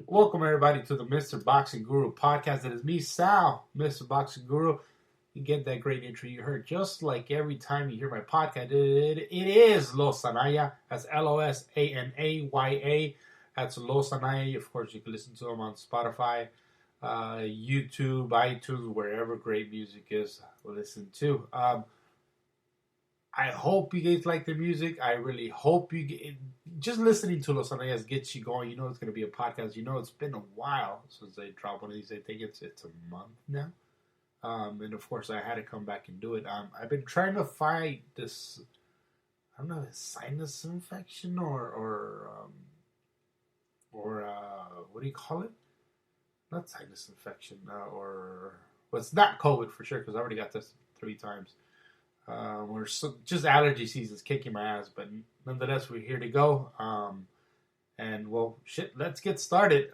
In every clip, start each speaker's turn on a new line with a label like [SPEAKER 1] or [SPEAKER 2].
[SPEAKER 1] Welcome everybody to the MrBoxingguru podcast. It is me, Sal, MrBoxingguru. You get that great intro you heard. Just like every time you hear my podcast, it is Los Anaya. That's Losanaya. That's Los Anaya. Of course, you can listen to them on Spotify, YouTube, iTunes, wherever great music is. Listen to. I hope you guys like the music. I really hope you get. Just listening to Los Anayas gets you going. You know it's going to be a podcast. You know it's been a while since they dropped one of these. I think it's a month now. And of course I had to come back and do it. I've been trying to fight this. I don't know, sinus infection or what do you call it? Not sinus infection well, it's not COVID for sure because I already got this 3 times. Just allergy season's kicking my ass, but nonetheless, we're here to go. And well, shit, let's get started.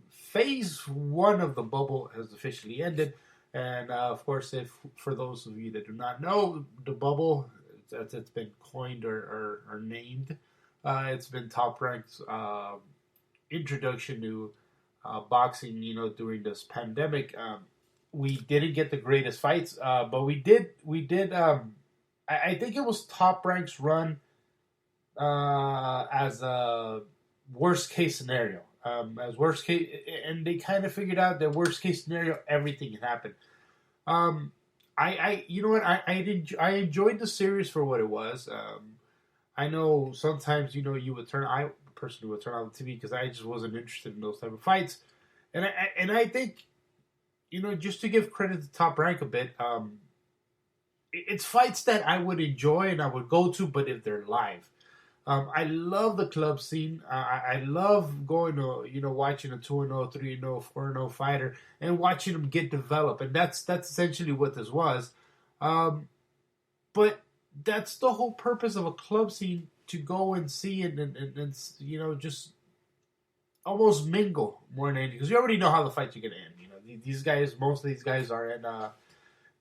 [SPEAKER 1] Phase 1 of the bubble has officially ended, and of course, if for those of you that do not know, the bubble, it's been coined or named. It's been Top Rank's introduction to boxing. You know, during this pandemic. We didn't get the greatest fights, but we did. I think it was Top Rank's run as a worst case scenario. As worst case, and they kind of figured out that worst case scenario, everything can happen. You know what? I enjoyed the series for what it was. I know sometimes you would I personally would turn on the TV because I just wasn't interested in those type of fights, and I think. Just to give credit to Top Rank a bit, it's fights that I would enjoy and I would go to, but if they're live. I love the club scene. I love going to, watching a 2-0, 3-0, 4-0 fighter and watching them get developed. And that's essentially what this was. But that's the whole purpose of a club scene, to go and see and just almost mingle more than anything. Because you already know how the fight's are going to end. Most of these guys are in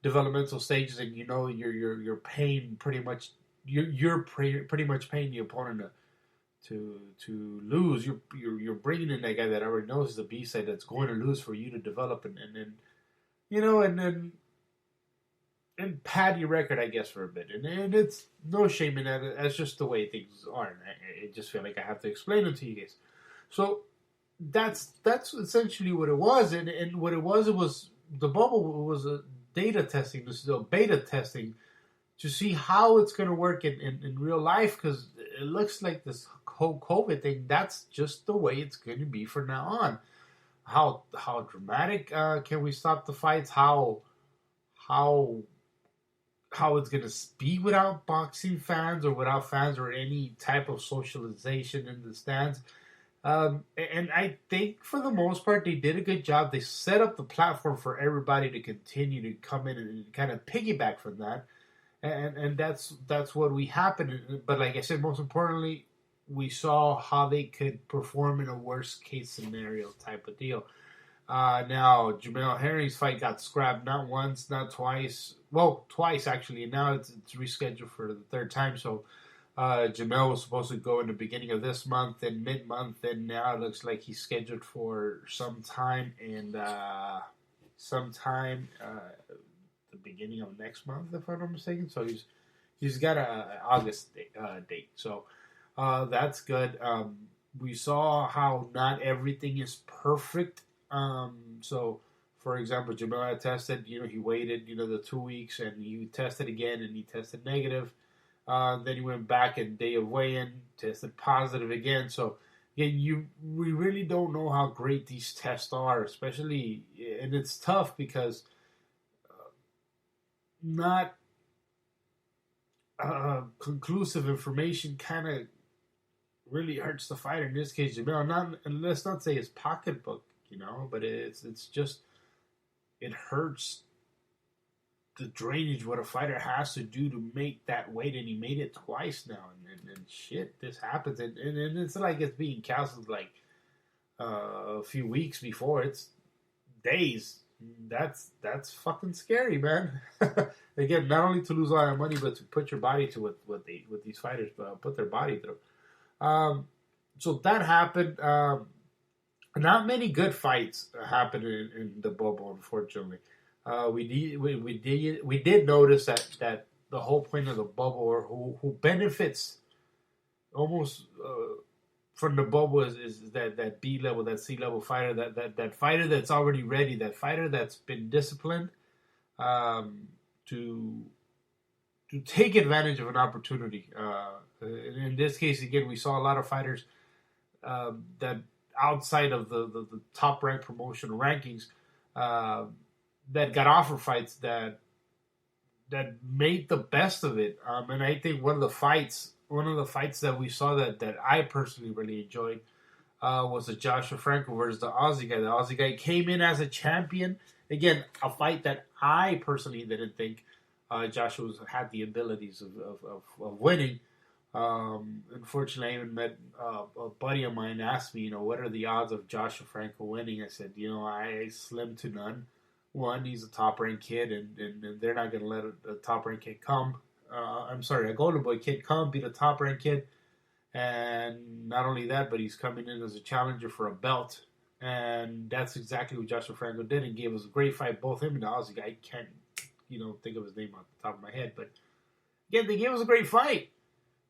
[SPEAKER 1] developmental stages, and you're paying pretty much pretty much paying the opponent to lose. You're bringing in that guy that already knows is a B side that's going to lose for you to develop and pad your record, I guess, for a bit. And it's no shame in that. That's just the way things are. And I just feel like I have to explain it to you guys. So. That's essentially what it was, and what it was the bubble was a data testing, this is a beta testing to see how it's going to work in real life, because it looks like this whole COVID thing, that's just the way it's going to be from now on. How dramatic can we stop the fights? How it's going to be without boxing fans or without fans or any type of socialization in the stands. And I think for the most part they did a good job. They set up the platform for everybody to continue to come in and kind of piggyback from that, and that's what we happened. But like I said, most importantly, we saw how they could perform in a worst case scenario type of deal. Now Jamel Herring's fight got scrapped not once, not twice. Well, twice actually, and now it's rescheduled for the 3rd time. So. Jamel was supposed to go in the beginning of this month and mid-month, and now it looks like he's scheduled for sometime the beginning of next month, if I'm not mistaken. So he's got a August date. So that's good. We saw how not everything is perfect. So for example, Jamel had tested. He waited the 2 weeks, and he tested again, and he tested negative. Then he went back and day of weigh-in, tested positive again. So again, we really don't know how great these tests are, especially, and it's tough because not conclusive information kind of really hurts the fighter. In this case, Jamel, let's not say his pocketbook, but it's just, it hurts the drainage what a fighter has to do to make that weight, and he made it twice now, and shit, this happens, and it's like it's being canceled like a few weeks before, it's days. That's fucking scary, man. Again, not only to lose all that money, but to put your body to what these fighters put their body through. So that happened. not many good fights happened in the bubble, unfortunately. We did notice that the whole point of the bubble, or who benefits almost from the bubble, is that B level, that C level fighter, that fighter that's already ready, that fighter that's been disciplined um, to take advantage of an opportunity. In this case, again, we saw a lot of fighters that outside of the top ranked promotional rankings uh, that got offer fights that made the best of it. And I think one of the fights that we saw that I personally really enjoyed was the Joshua Franco versus the Aussie guy. The Aussie guy came in as a champion. Again, a fight that I personally didn't think Joshua had the abilities of winning. Unfortunately, I even met a buddy of mine asked me, what are the odds of Joshua Franco winning? I said, I slim to none. One, he's a top ranked kid, and they're not going to let a top ranked kid come. I'm sorry, a Golden Boy kid come beat a top ranked kid. And not only that, but he's coming in as a challenger for a belt. And that's exactly what Joshua Franco did and gave us a great fight. Both him and the Aussie guy. I can't, think of his name off the top of my head. But again, they gave us a great fight.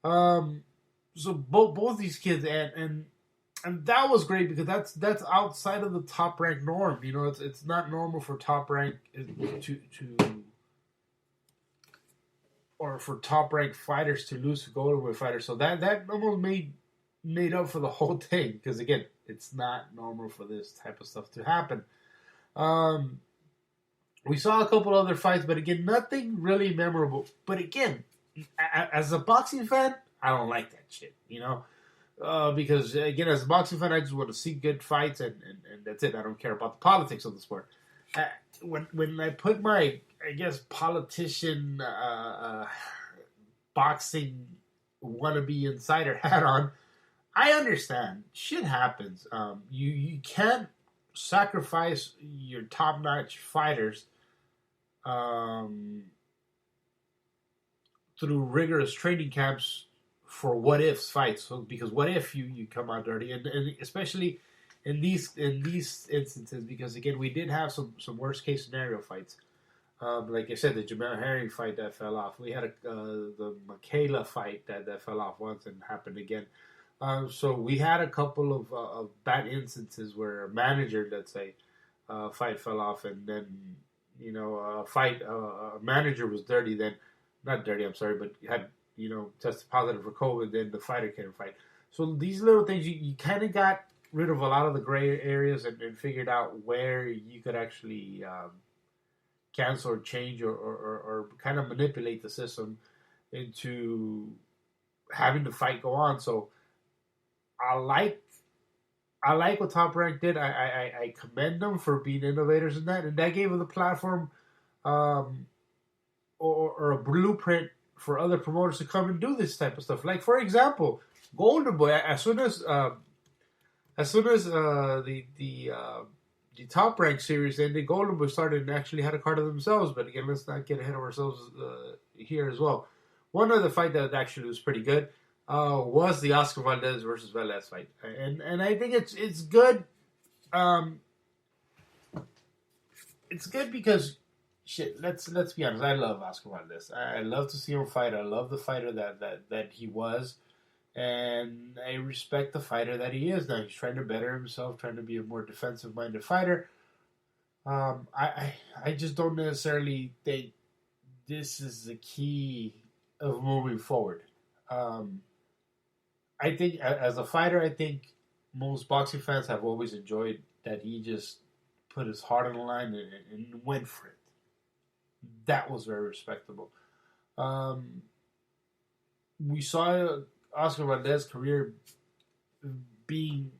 [SPEAKER 1] So both these kids and that was great because that's outside of the top rank norm. It's not normal for top rank to or for top ranked fighters to lose to Golden Boy fighters. So that almost made up for the whole thing because again, it's not normal for this type of stuff to happen. We saw a couple other fights, but again, nothing really memorable. But again, as a boxing fan, I don't like that shit, because again, as a boxing fan, I just want to see good fights, and that's it. I don't care about the politics of the sport. When I put my, I guess, politician boxing wannabe insider hat on, I understand shit happens. You can't sacrifice your top notch fighters through rigorous training camps for what ifs fights. So, because what if you come out dirty, and especially in these instances, because again, we did have some worst case scenario fights. Like I said, the Jamel Herring fight that fell off. We had the Michaela fight that fell off once and happened again. So we had a couple of bad instances where a manager, let's say, fight fell off, and then a manager was dirty. Then not dirty, I'm sorry, but had tested positive for COVID. Then the fighter couldn't fight. So these little things, you kind of got rid of a lot of the gray areas and figured out where you could actually cancel or change or kind of manipulate the system into having the fight go on. So I like what Top Rank did. I commend them for being innovators in that, and that gave them the platform or a blueprint for other promoters to come and do this type of stuff. Like for example, Golden Boy. As soon as the Top Rank series ended, Golden Boy started and actually had a card of themselves. But again, let's not get ahead of ourselves here as well. One other fight that actually was pretty good was the Oscar Valdez versus Velez fight, and I think it's good. It's good because shit. Let's be honest. I love Oscar Valdez. I love to see him fight. I love the fighter that he was, and I respect the fighter that he is now. He's trying to better himself, trying to be a more defensive minded fighter. I just don't necessarily think this is the key of moving forward. I think as a fighter, I think most boxing fans have always enjoyed that he just put his heart on the line and went for it. That was very respectable. We saw Oscar Valdez's career being,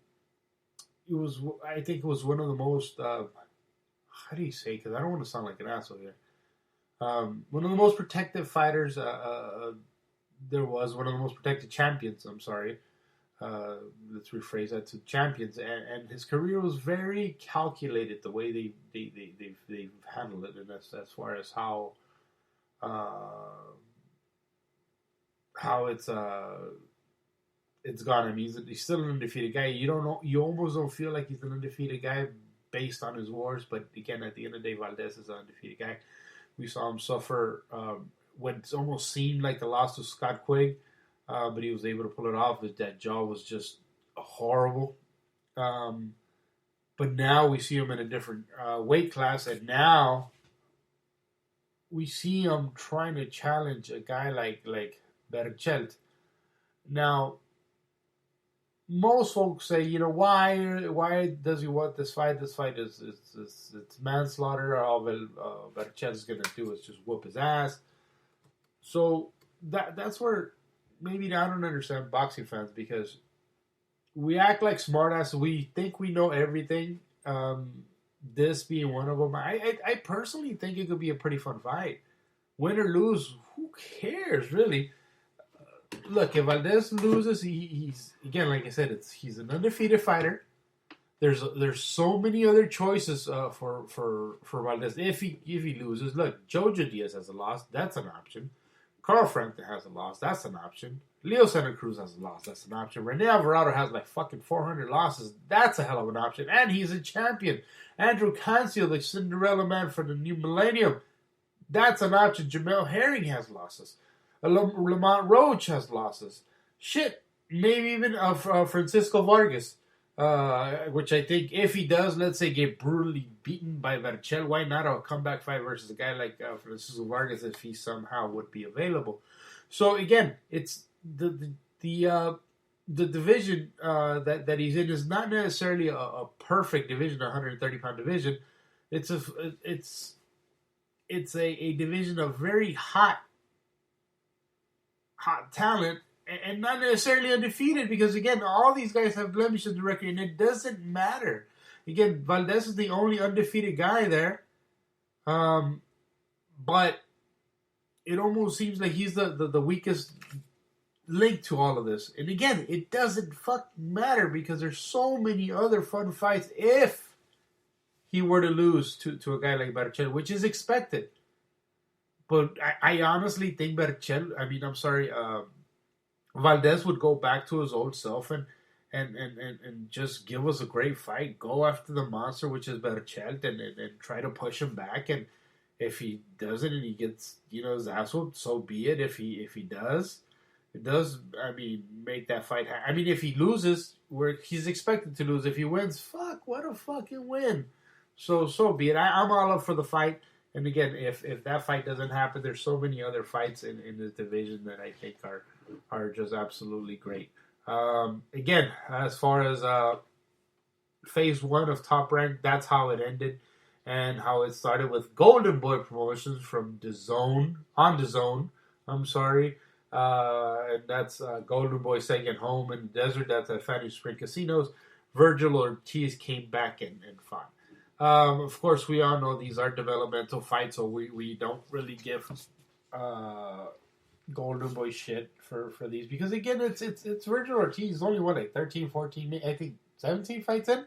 [SPEAKER 1] I think it was one of the most, how do you say, because I don't want to sound like an asshole here. One of the most protective fighters there was, one of the most protected champions, I'm sorry. Let's rephrase that to champions. And his career was very calculated, the way they've handled it, and as far as how it's it's gone. I mean, he's still an undefeated guy. You don't know. You almost don't feel like he's an undefeated guy based on his wars. But again, at the end of the day, Valdez is an undefeated guy. We saw him suffer when it almost seemed like the loss to Scott Quigg, but he was able to pull it off. That jaw was just horrible. But now we see him in a different weight class, and now we see him trying to challenge a guy like Vergil. Now, most folks say, why does he want this fight? This fight is it's manslaughter. All Vergil is going to do is just whoop his ass. So that's where maybe I don't understand boxing fans, because we act like smartasses. We think we know everything. This being one of them. I personally think it could be a pretty fun fight. Win or lose, who cares, really? Look, if Valdez loses, he's again, like I said, he's an undefeated fighter. There's so many other choices for Valdez if he loses. Look, Jojo Diaz has a loss. That's an option. Carl Frampton has a loss. That's an option. Leo Santa Cruz has a loss. That's an option. Rene Alvarado has like fucking 400 losses. That's a hell of an option. And he's a champion. Andrew Cancio, the Cinderella man for the new millennium. That's an option. Jamel Herring has losses. Lamont Roach has losses. Shit. Maybe even Francisco Vargas. Which I think if he does, let's say, get brutally beaten by Vergil, why not a comeback fight versus a guy like Francisco Vargas if he somehow would be available? So again, it's the division that he's in is not necessarily a perfect division, a 130-pound division. It's a division of very hot talent. And not necessarily undefeated, because again, all these guys have blemishes in the record, and it doesn't matter. Again, Valdez is the only undefeated guy there, but it almost seems like he's the weakest link to all of this. And again, it doesn't fucking matter, because there's so many other fun fights if he were to lose to a guy like Vergil, which is expected. But I honestly think Vergil, Valdez would go back to his old self and just give us a great fight. Go after the monster, which is Vergil, and try to push him back. And if he doesn't and he gets his ass whooped, so be it. If he does, make that fight. If he loses, where he's expected to lose. If he wins, fuck, what a fucking win. So be it. I'm all up for the fight. And again, if that fight doesn't happen, there's so many other fights in this division that I think are just absolutely great. Again, as far as phase one of Top Rank, that's how it ended, and how it started with Golden Boy Promotions from DAZN, on DAZN. I'm sorry, and that's Golden Boy second home in the desert. That's at Fantasy Spring Casinos. Vergil Ortiz came back and fought. Of course, we all know these are developmental fights, so we don't really give Golden Boy shit for these, because again, it's Vergil Ortiz. He's only 13, 14, I think 17 fights in.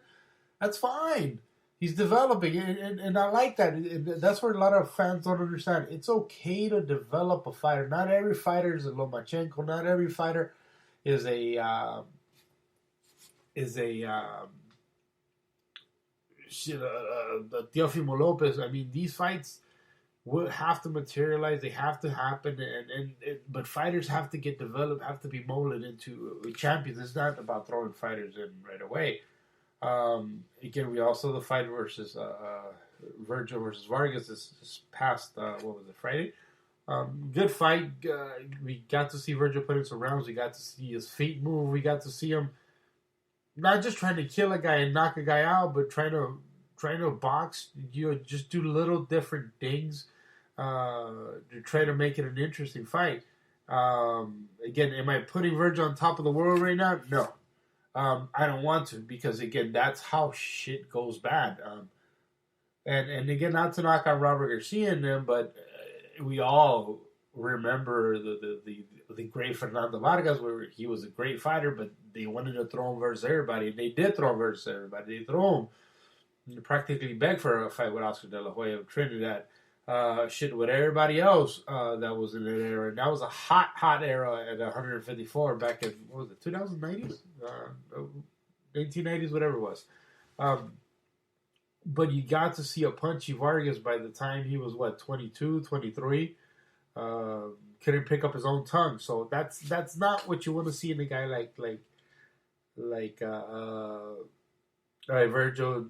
[SPEAKER 1] That's fine. He's developing, and I like that. That's where a lot of fans don't understand. It's okay to develop a fighter. Not every fighter is a Lomachenko. Not every fighter is a Teofimo Lopez. These fights will have to materialize. They have to happen, but fighters have to get developed, have to be molded into champions. It's not about throwing fighters in right away. Again, we also the fight versus Vergil versus Vargas this past Friday. Good fight. We got to see Vergil put in some rounds. We got to see his feet move. We got to see him not just trying to kill a guy and knock a guy out, but trying to box. Just do little different things to try to make it an interesting fight. Again, am I putting Vergil on top of the world right now? No. I don't want to, because again, that's how shit goes bad. And again, not to knock out Robert Garcia and them, but we all remember the great Fernando Vargas, where he was a great fighter, but they wanted to throw him versus everybody, and they did throw him versus everybody. They threw him, practically begged for a fight with Oscar De La Hoya of Trinidad. with everybody else that was in that era. And that was a hot era at 154 back in, what was it, 2090s? 1990s, whatever it was. Um, but you got to see a punchy Vargas by the time he was, what, 22, 23. Couldn't pick up his own tongue. So that's not what you want to see in a guy like Vergil.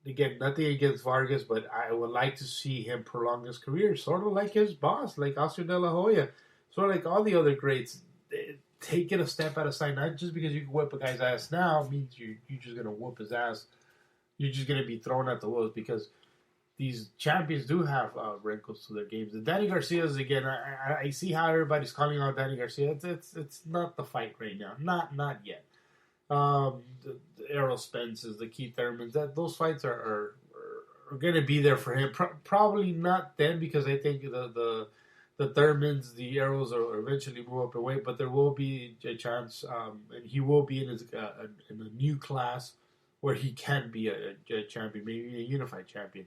[SPEAKER 1] Again, nothing against Vargas, but I would like to see him prolong his career, sort of like his boss, like Oscar De La Hoya, sort of like all the other greats. Take it a step at a time. Not just because you can whip a guy's ass now means you're just gonna whoop his ass. You're just gonna be thrown at the wolves because these champions do have wrinkles to their games. And Danny Garcia's again. I see how everybody's calling out Danny Garcia. It's not the fight right now. Not yet. The Errol Spence's, the Keith Thurmans, those fights are going to be there for him. Probably not then because I think the Thurmans, the Errols are eventually move up in weight, but there will be a chance, and he will be in a new class where he can be a champion, maybe a unified champion.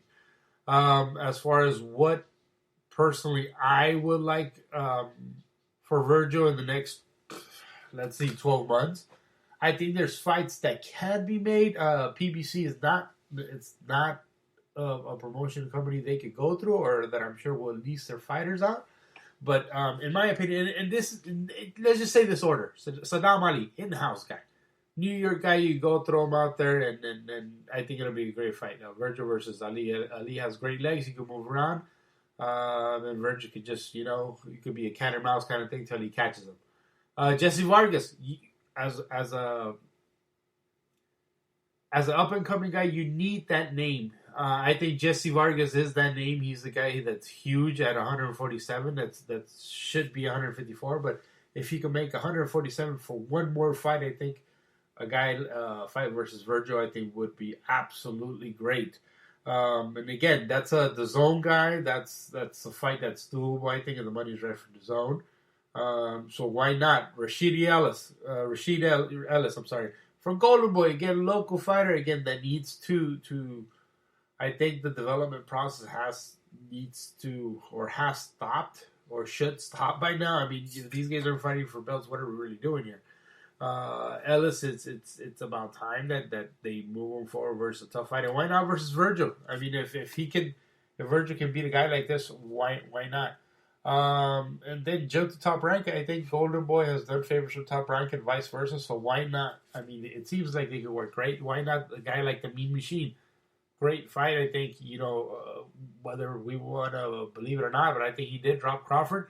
[SPEAKER 1] As far as what personally I would like for Vergil in the next, let's see, 12 months. I think there's fights that can be made. PBC is not. It's not a promotion company they could go through, or that I'm sure will lease their fighters out. But in my opinion, and this, let's just say this order: Saddam Ali, in-house guy, New York guy. You go throw him out there, and I think it'll be a great fight. Now, Vergil versus Ali. Ali has great legs. He can move around. And Vergil could just, it could be a cat and mouse kind of thing till he catches him. Jesse Vargas. As an up and coming guy, you need that name. I think Jesse Vargas is that name. He's the guy that's huge at 147. That should be 154. But if he can make 147 for one more fight, I think a guy fight versus Vergil, I think would be absolutely great. And again, that's the zone guy. That's a fight that's doable. I think, and the money's right for the zone. So why not? Rashid Ellis, I'm sorry, from Golden Boy, again, local fighter, again, that needs to I think the development process has stopped or should stop by now. I mean, these guys are fighting for belts. What are we really doing here? Ellis, it's about time that they move him forward versus a tough fight. And why not versus Vergil? I mean, if Vergil can beat a guy like this, why not? And then jump to Top Rank. I think Golden Boy has done favors with Top Rank and vice versa. So why not? I mean, it seems like they could work great. Why not a guy like the Mean Machine? Great fight. I think, whether we want to believe it or not, but I think he did drop Crawford.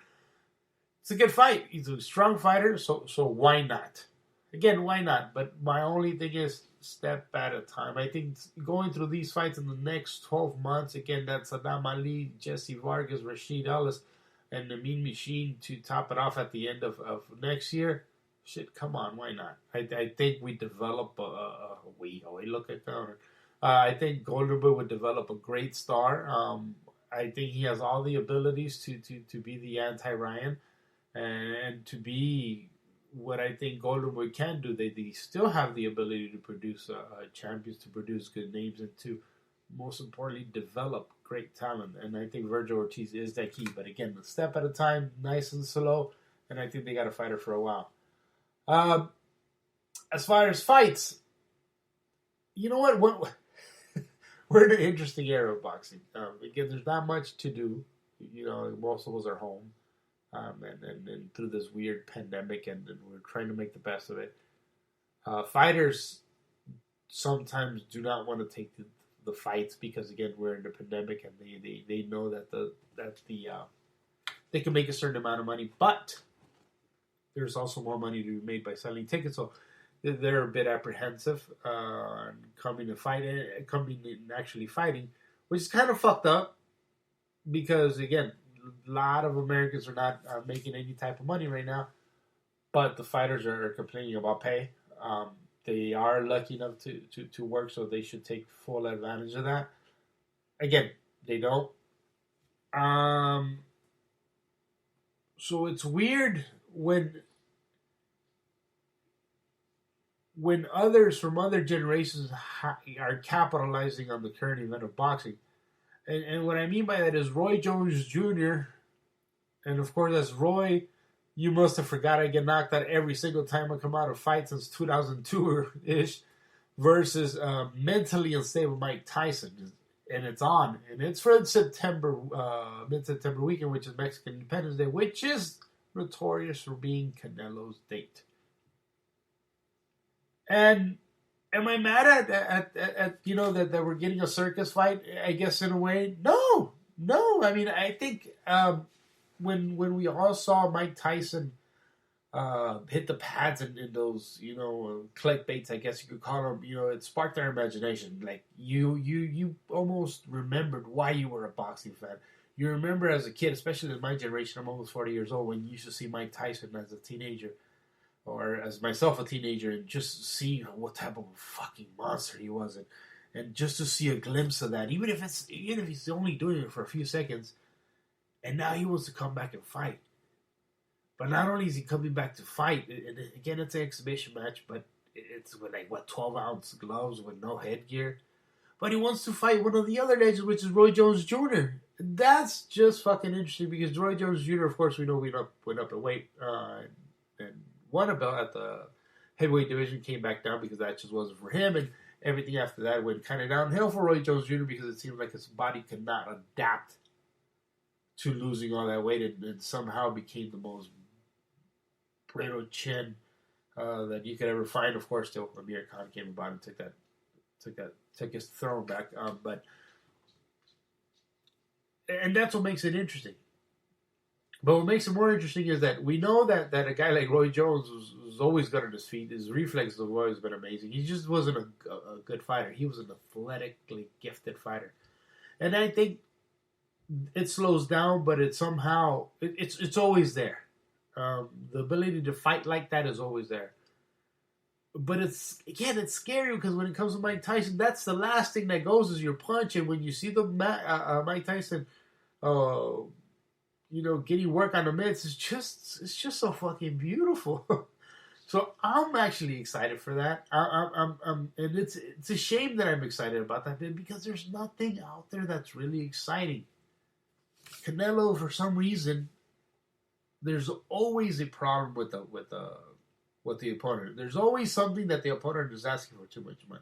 [SPEAKER 1] It's a good fight. He's a strong fighter. So why not? Again, why not? But my only thing is step at a time. I think going through these fights in the next 12 months, again, that's Saddam Ali, Jesse Vargas, Rashid Ellis, and the Mean Machine to top it off at the end of next year. Shit, come on, why not? I think we develop look at that. I think Golden Boy would develop a great star. I think he has all the abilities to be the anti-Ryan and to be what I think Golden Boy can do. They still have the ability to produce champions, to produce good names, and to, most importantly, develop great talent. And I think Vergil Ortiz is that key. But again, a step at a time, nice and slow, and I think they got a fighter for a while. As far as fights, you know what? We're in an interesting era of boxing. Again, there's not much to do. Most of us are home. And through this weird pandemic, and we're trying to make the best of it. Fighters sometimes do not want to take the fights because, again, we're in the pandemic, and they know that they can make a certain amount of money, but there's also more money to be made by selling tickets. So they're a bit apprehensive coming and actually fighting, which is kind of fucked up because, again, a lot of Americans are not making any type of money right now, but the fighters are complaining about pay. They are lucky enough to work, so they should take full advantage of that. Again, they don't. So it's weird when others from other generations are capitalizing on the current event of boxing. And what I mean by that is Roy Jones Jr., and of course, as Roy, you must have forgot I get knocked out every single time I come out of fight since 2002 ish, versus mentally unstable Mike Tyson. And it's on. And it's for September, mid-September weekend, which is Mexican Independence Day, which is notorious for being Canelo's date. And am I mad at you know, that we're getting a circus fight? I guess in a way, no. I mean, I think when we all saw Mike Tyson hit the pads in those, you know, clickbaits, I guess you could call them, you know, it sparked our imagination. Like you almost remembered why you were a boxing fan. You remember as a kid, especially in my generation, I'm almost 40 years old, when you used to see Mike Tyson as a teenager, or as myself a teenager, and just see what type of fucking monster he was, and just to see a glimpse of that, even if he's only doing it for a few seconds, and now he wants to come back and fight. But not only is he coming back to fight, and again, it's an exhibition match, but it's with 12-ounce gloves with no headgear. But he wants to fight one of the other legends, which is Roy Jones Jr. That's just fucking interesting, because Roy Jones Jr., of course, we know went up in weight and won a belt at the heavyweight division, came back down because that just wasn't for him, and everything after that went kind of downhill for Roy Jones Jr. because it seemed like his body could not adapt to losing all that weight, and somehow became the most brittle chin that you could ever find. Of course, till Amir Khan came about and took his throne back. And that's what makes it interesting. But what makes it more interesting is that we know that a guy like Roy Jones was always good on his feet. His reflexes have always been amazing. He just wasn't a good fighter. He was an athletically gifted fighter. And I think it slows down, but it's always there. The ability to fight like that is always there. But it's scary, because when it comes to Mike Tyson, that's the last thing that goes is your punch. And when you see the Mike Tyson, you know, getting work on the mitts, it's just so fucking beautiful. So I'm actually excited for that. And it's a shame that I'm excited about that, because there's nothing out there that's really exciting. Canelo, for some reason, there's always a problem with the opponent. There's always something that the opponent is asking for too much money.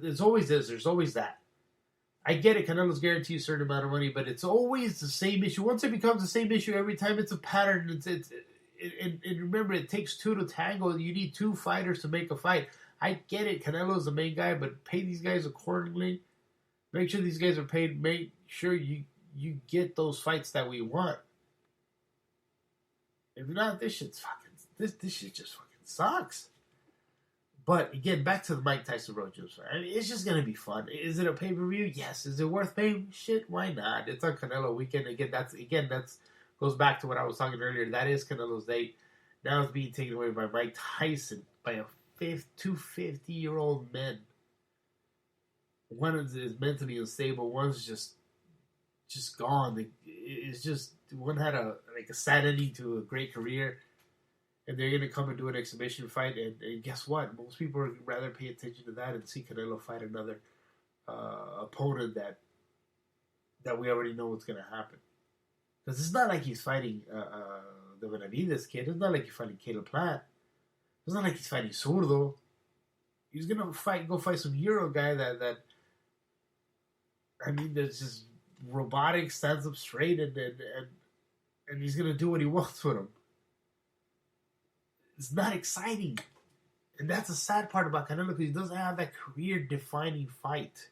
[SPEAKER 1] There's always this. There's always that. I get it. Canelo's guaranteed a certain amount of money, but it's always the same issue. Once it becomes the same issue every time, it's a pattern. And remember, it takes two to tango. You need two fighters to make a fight. I get it. Canelo's the main guy, but pay these guys accordingly. Make sure these guys are paid. Make sure you get those fights that we want. If not, this shit just fucking sucks. But again, back to the Mike Tyson Road Jones fight. I mean, it's just gonna be fun. Is it a pay-per-view? Yes. Is it worth paying? Shit, why not? It's on Canelo weekend. That's goes back to what I was talking earlier. That is Canelo's date. Now it's being taken away by Mike Tyson, by two 50-year-old men. One is mentally unstable. One's just gone. It's just, one had a sad ending to a great career, and they're going to come and do an exhibition fight, and guess what? Most people would rather pay attention to that and see Canelo fight another opponent that we already know what's going to happen. Because it's not like he's fighting the Benavides kid. It's not like he's fighting Caleb Plant. It's not like he's fighting Zurdo. He's going to go fight some Euro guy that I mean, that's just robotic, stands up straight, and he's going to do what he wants with him. It's not exciting. And that's the sad part about Canelo, because he doesn't have that career-defining fight.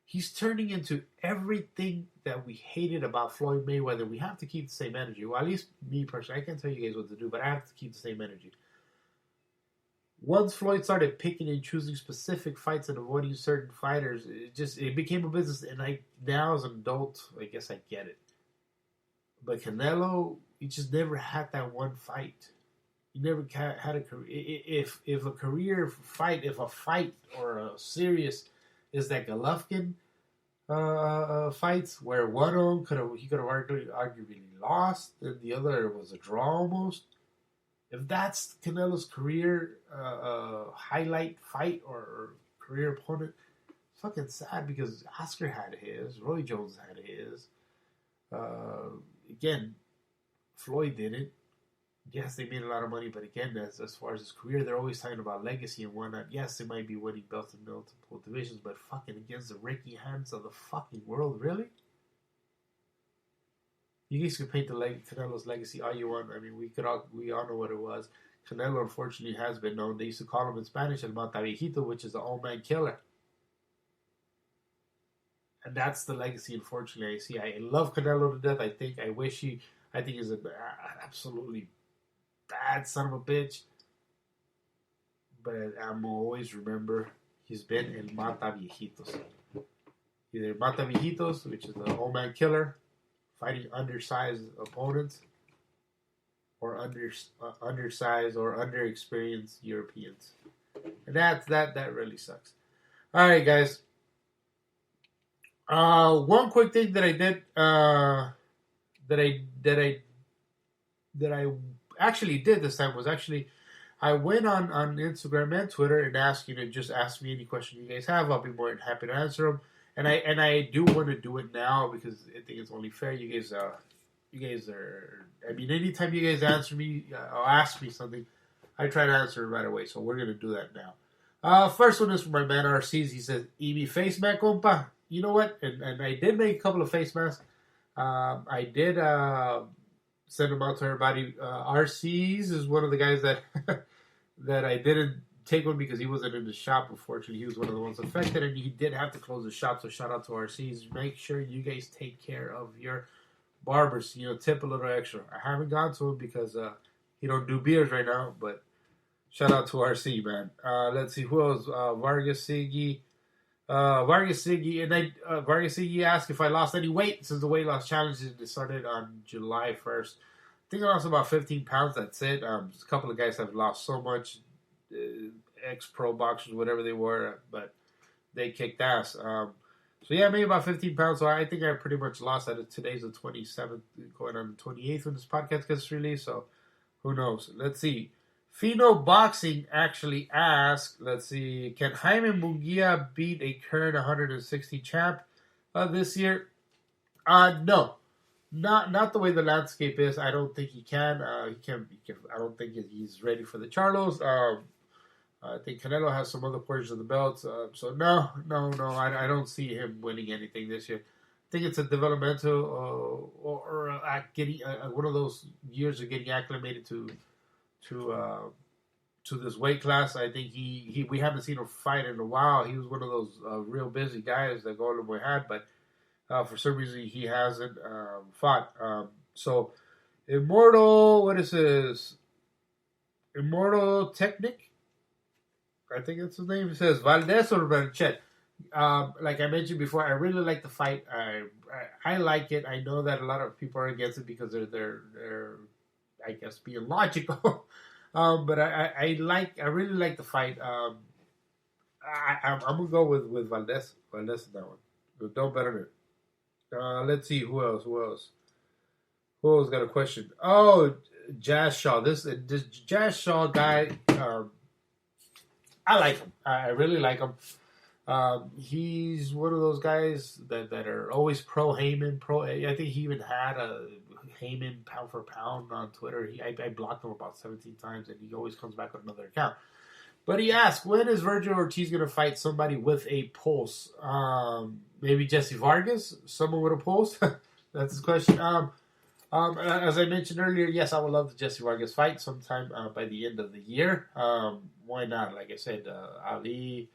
[SPEAKER 1] He's turning into everything that we hated about Floyd Mayweather. We have to keep the same energy. Well, at least me personally. I can't tell you guys what to do, but I have to keep the same energy. Once Floyd started picking and choosing specific fights and avoiding certain fighters, it became a business. And now as an adult, I guess I get it. But Canelo, he just never had that one fight. He never had a career. If a career fight, if a fight or a series is that Golovkin fights, where one of them he could have arguably lost, and the other was a draw almost. If that's Canelo's career highlight fight or career opponent, fucking sad because Oscar had his, Roy Jones had his. Again, Floyd didn't. Yes, they made a lot of money, but again, as far as his career, they're always talking about legacy and whatnot. Yes, they might be winning belts in multiple divisions, but fucking against the Ricky Hands of the fucking world, really? You guys can paint the Canelo's legacy all you want. I mean, we all know what it was. Canelo, unfortunately, has been known. They used to call him in Spanish El Mata Viejito, which is the old man killer. And that's the legacy, unfortunately, I see. I love Canelo to death. I think he's an absolutely bad son of a bitch. But I'm always remember he's been El Mata Viejitos. Either Mata Viejitos, which is the old man killer, fighting undersized opponents, or undersized or underexperienced Europeans. And that really sucks. All right, guys. One quick thing that I did, that I actually did this time was I went on Instagram and Twitter and asked just ask me any question you guys have. I'll be more than happy to answer them. And I do want to do it now because I think it's only fair. You guys are. I mean, anytime you guys answer me or ask me something, I try to answer it right away. So we're gonna do that now. First one is from my man RCs. He says, "Emi face mask, compa." You know what? And I did make a couple of face masks. I did send them out to everybody. RCs is one of the guys that that I didn't take one because he wasn't in the shop. Unfortunately, he was one of the ones affected, and he did have to close the shop. So shout out to RCs. Make sure you guys take care of your barbers. Tip a little extra. I haven't gone to him because he don't do beers right now. But shout out to RC, man. Let's see who else. Vargas Siggy. Vargas Siggy asked if I lost any weight since the weight loss challenge started on July 1st. I think I lost about 15 pounds. That's it. A couple of guys have lost so much. Ex-pro boxers, whatever they were, but they kicked ass. So yeah, maybe about 15 pounds. So I think I pretty much lost that. Today's the 27th, going on the 28th when this podcast gets released. So who knows? Let's see. Fino Boxing actually asked, let's see, can Jaime Munguia beat a current 160 champ this year? No. Not the way the landscape is. I don't think he can. He can. I don't think he's ready for the Charlos. I think Canelo has some other portions of the belts. So no. I don't see him winning anything this year. I think it's a developmental or getting one of those years of getting acclimated to this weight class. I think we haven't seen him fight in a while. He was one of those real busy guys that Golden Boy had, but for some reason he hasn't fought. So Immortal, what is his? Immortal Technic? I think that's his name. It says Valdez or Berchet. Like I mentioned before, I really like the fight. I like it. I know that a lot of people are against it because they're I guess being logical. But I really like the fight. I'm gonna go with Valdez. Valdez is that one. Don't bet on it. Let's see who else. Who else got a question? Oh, Jazz Shaw. This Jazz Shaw guy. I like him. I really like him. He's one of those guys that are always pro Heyman. I think he even had a Heyman pound for pound on Twitter. I blocked him about 17 times, and he always comes back with another account. But he asked, when is Vergil Ortiz going to fight somebody with a pulse? Maybe Jesse Vargas? Someone with a pulse? That's his question. As I mentioned earlier, yes, I would love the Jesse Vargas fight sometime by the end of the year. Why not? Like I said, Ali,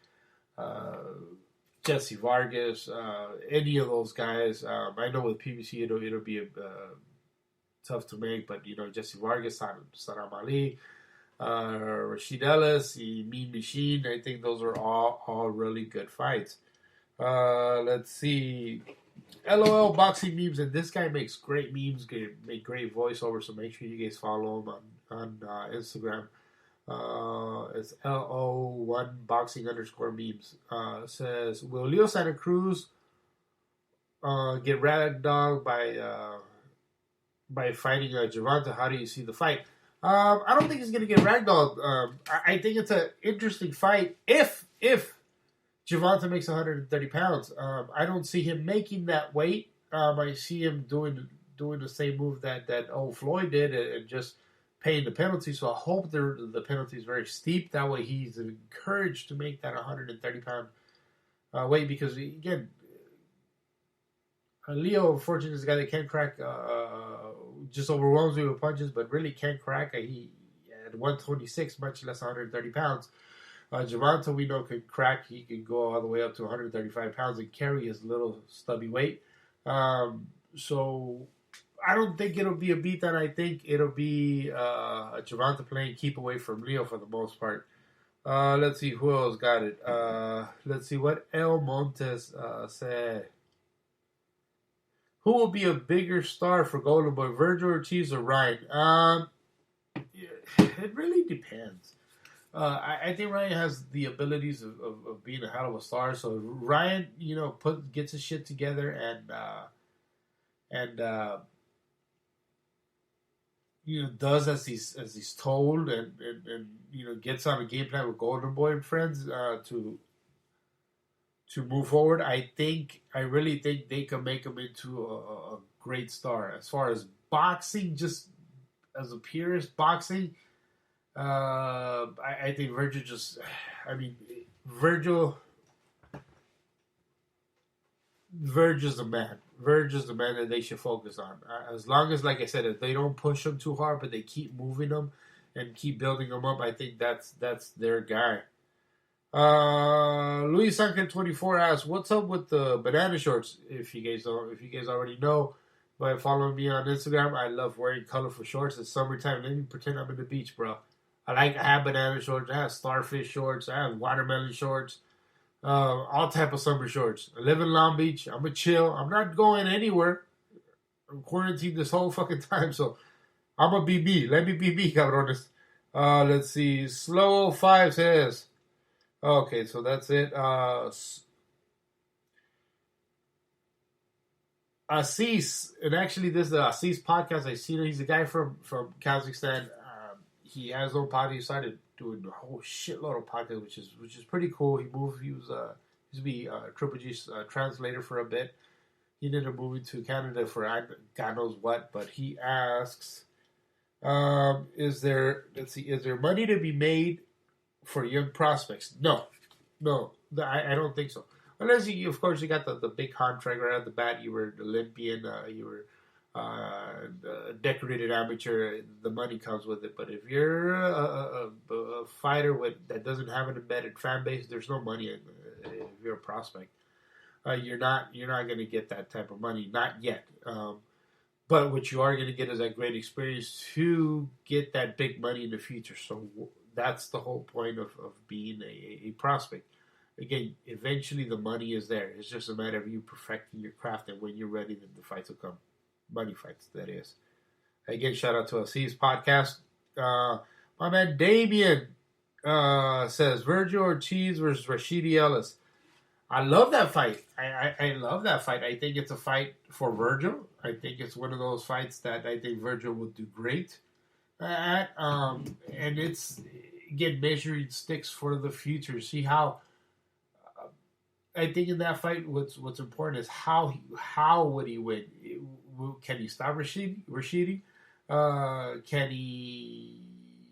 [SPEAKER 1] Jesse Vargas, any of those guys. I know with PBC it'll be tough to make, but Jesse Vargas, Saddam Ali, Rashid Ellis, Mean Machine. I think those are all really good fights. Let's see. LOL boxing memes, and this guy makes great memes, make great voiceover, so make sure you guys follow him on Instagram. It's LO1 boxing _ memes. Says, will Leo Santa Cruz get ragdolled by fighting Gervonta? How do you see the fight? I don't think he's going to get ragdolled. I think it's an interesting fight if Gervonta makes 130 pounds. I don't see him making that weight. I see him doing the same move that old Floyd did and just paying the penalty. So I hope the penalty is very steep. That way he's encouraged to make that 130-pound weight because, again, Leo, unfortunately, is a guy that can't crack, just overwhelms me with punches, but really can't crack. He at 126, much less 130 pounds. Gervonta, we know, can crack. He can go all the way up to 135 pounds and carry his little stubby weight. So I don't think it'll be a beatdown. I think it'll be a Gervonta playing keep away from Leo for the most part. Let's see who else got it. Let's see what El Montes said. Who will be a bigger star for Golden Boy, Vergil, Ortiz, or Ryan? It really depends. I think Ryan has the abilities of being a hell of a star. So Ryan, gets his shit together and does as he's told and gets on a game plan with Golden Boy and friends to move forward. I really think they can make him into a great star. As far as boxing, just as a purist boxing, I think Vergil Vergil's the man. Vergil's the man that they should focus on. As long as, like I said, if they don't push him too hard, but they keep moving him and keep building him up, I think that's their guy. Luis Sanker 24 asks, "What's up with the banana shorts?" If you guys already know, by following me on Instagram, I love wearing colorful shorts. It's summertime. Let me pretend I'm in the beach, bro. I have banana shorts. I have starfish shorts. I have watermelon shorts. All type of summer shorts. I live in Long Beach. I'm a chill. I'm not going anywhere. I'm quarantined this whole fucking time, so I'm a BB. Let me be me, cabrones. Let's see. Slow 5 says. Okay, so that's it. Assis, and actually this is the Assis podcast. I see that he's a guy from Kazakhstan. He has his own podcast. He started doing a whole shitload of podcasts, which is pretty cool. He was used to be Triple G's translator for a bit. He ended up moving to Canada for God knows what. But he asks, is there money to be made for young prospects? No, I don't think so. Unless you got the big contract right at the bat. You were an Olympian. You were a decorated amateur. The money comes with it. But if you're a fighter that doesn't have an embedded fan base, there's no money. If you're a prospect, you're not going to get that type of money. Not yet. But what you are going to get is that great experience to get that big money in the future. So that's the whole point of being a prospect. Again, eventually the money is there. It's just a matter of you perfecting your craft, and when you're ready, then the fights will come. Money fights, that is. Again, shout out to Assis podcast. My man Damien says Vergil Ortiz versus Rashidi Ellis. I love that fight. I love that fight. I think it's a fight for Vergil. I think it's one of those fights that I think Vergil will do great at. And it's, again, measuring sticks for the future. See how... I think in that fight, what's important is how would he win? Can he stop Rashidi?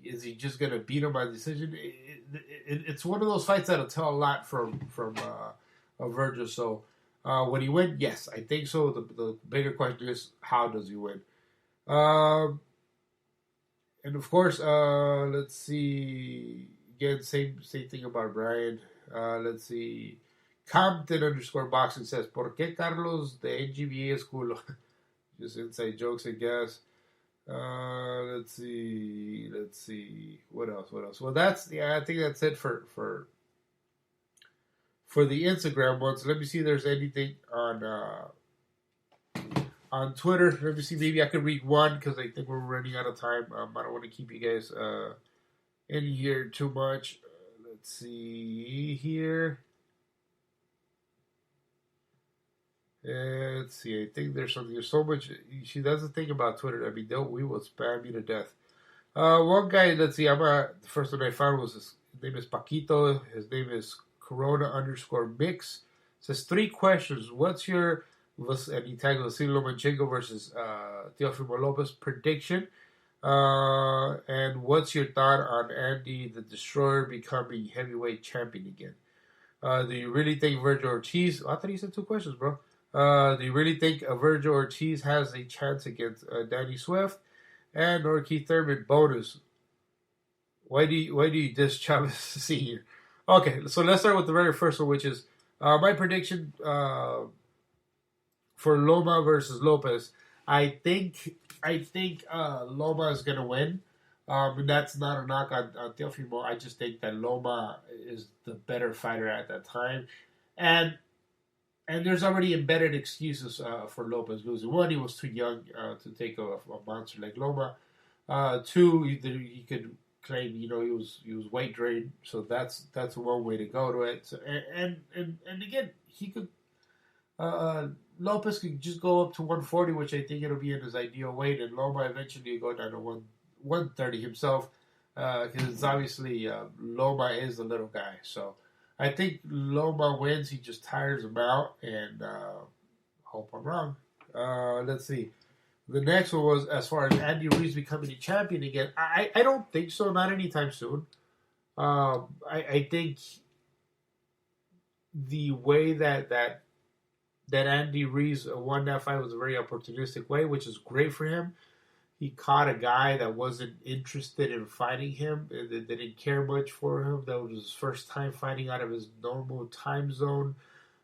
[SPEAKER 1] Is he just gonna beat him by decision? It's one of those fights that'll tell a lot from Vergil. So would he win? Yes, I think so. The bigger question is, how does he win? And of course, let's see. Again, same thing about Brian. Let's see. Compton_boxing says, ¿Por qué Carlos de NGBA es culo? Just inside jokes, I guess. Let's see. What else? Well, I think that's it for the Instagram ones. Let me see if there's anything on Twitter. Let me see. Maybe I could read one because I think we're running out of time. I don't want to keep you guys in here too much. Let's see here. Let's see. I think there's so much. See, that's the thing about Twitter. I mean, we will spam you to death. One guy. Let's see. The first one I found was his name is Paquito. His name is Corona_mix. Says 3 questions. What's your, and he tags Vasily Lomachenko versus Teofimo Lopez prediction? And what's your thought on Andy the Destroyer becoming heavyweight champion again? Do you really think Vergil Ortiz... I thought you said 2 questions, bro. Do you really think Vergil Ortiz has a chance against Danny Swift? And or Keith Thurman bonus. Why do you diss Chavez Sr.? Okay, so let's start with the very first one, which is my prediction for Loma versus Lopez. I think Loma is gonna win. And that's not a knock on Teofimo. I just think that Loma is the better fighter at that time, and there's already embedded excuses for Lopez losing. One, he was too young to take a monster like Loma. 2, he could claim he was weight drained, so that's one way to go to it. So, and again, he could Lopez could just go up to 140, which I think it'll be in his ideal weight, and Loma eventually will go down to 130 himself, because obviously Loma is a little guy. So I think Loma wins. He just tires him out, and hope I'm wrong. Let's see. The next one was as far as Andy Ruiz becoming a champion again. I don't think so. Not anytime soon. I think the way that Andy Ruiz won that fight was a very opportunistic way, which is great for him. He caught a guy that wasn't interested in fighting him, that didn't care much for him. That was his first time fighting out of his normal time zone.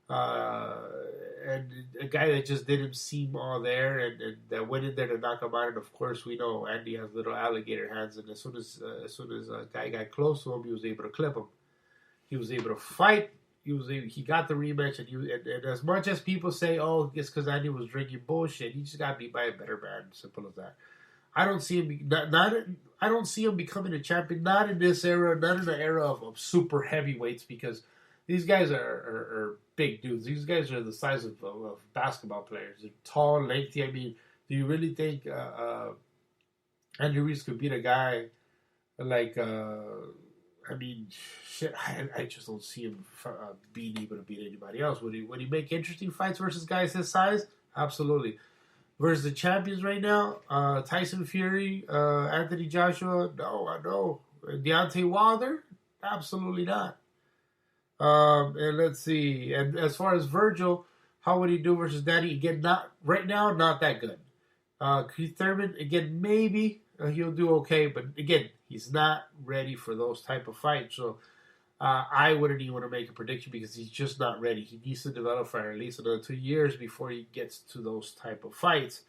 [SPEAKER 1] And a guy that just didn't seem all there, and that went in there to knock him out. And of course, we know Andy has little alligator hands, and as soon as a guy got close to him, he was able to clip him. He was able to fight. He got the rematch, and as much as people say, "Oh, it's because Andy was drinking bullshit," he just got beat by a better man. Simple as that. I don't see him I don't see him becoming a champion. Not in this era. Not in the era of super heavyweights, because these guys are big dudes. These guys are the size of basketball players. They're tall, lengthy. I mean, do you really think Andy Ruiz could beat a guy like? I mean, shit. I just don't see him being able to beat anybody else. Would he make interesting fights versus guys his size? Absolutely. Versus the champions right now, Tyson Fury, Anthony Joshua, no. Deontay Wilder, absolutely not. And let's see. And as far as Vergil, how would he do versus Danny? Again, not right now, not that good. Keith Thurman, again, maybe he'll do okay, but again, he's not ready for those type of fights. So I wouldn't even want to make a prediction, because he's just not ready. He needs to develop for at least another 2 years before he gets to those type of fights.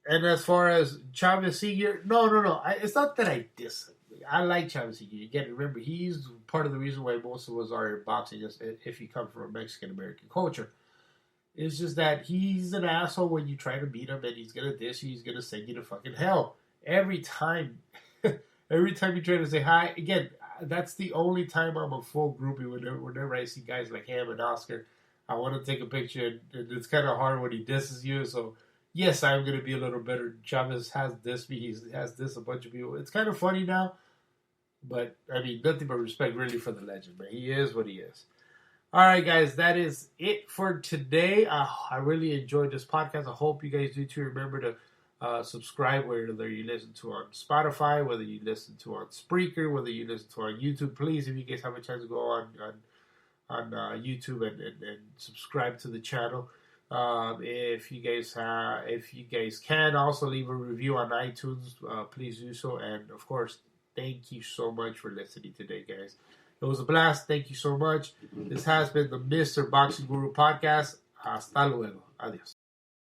[SPEAKER 1] And as far as Chavez Sr., no. It's not that I diss him. I like Chavez Sr. Again, remember, he's part of the reason why most of us are in boxing, if you come from a Mexican-American culture. It's just that he's an asshole when you try to beat him, and he's going to diss you. He's going to send you to fucking hell. Every time you try to say hi, again, that's the only time I'm a full groupie. Whenever I see guys like him and Oscar, I want to take a picture, and it's kind of hard when he disses you. So, yes, I'm going to be a little better. Chavez has dissed me. He has dissed a bunch of people. It's kind of funny now, but, I mean, nothing but respect really for the legend, man. He is what he is. All right, guys, that is it for today. I really enjoyed this podcast. I hope you guys do too. Remember to subscribe, whether you listen to on Spotify, whether you listen to on Spreaker, whether you listen to on YouTube. Please, if you guys have a chance to go on YouTube and subscribe to the channel. If you guys can also leave a review on iTunes, please do so. And of course, thank you so much for listening today, guys. It was a blast. Thank you so much. This has been the Mr. Boxing Guru podcast. Hasta luego. Adios.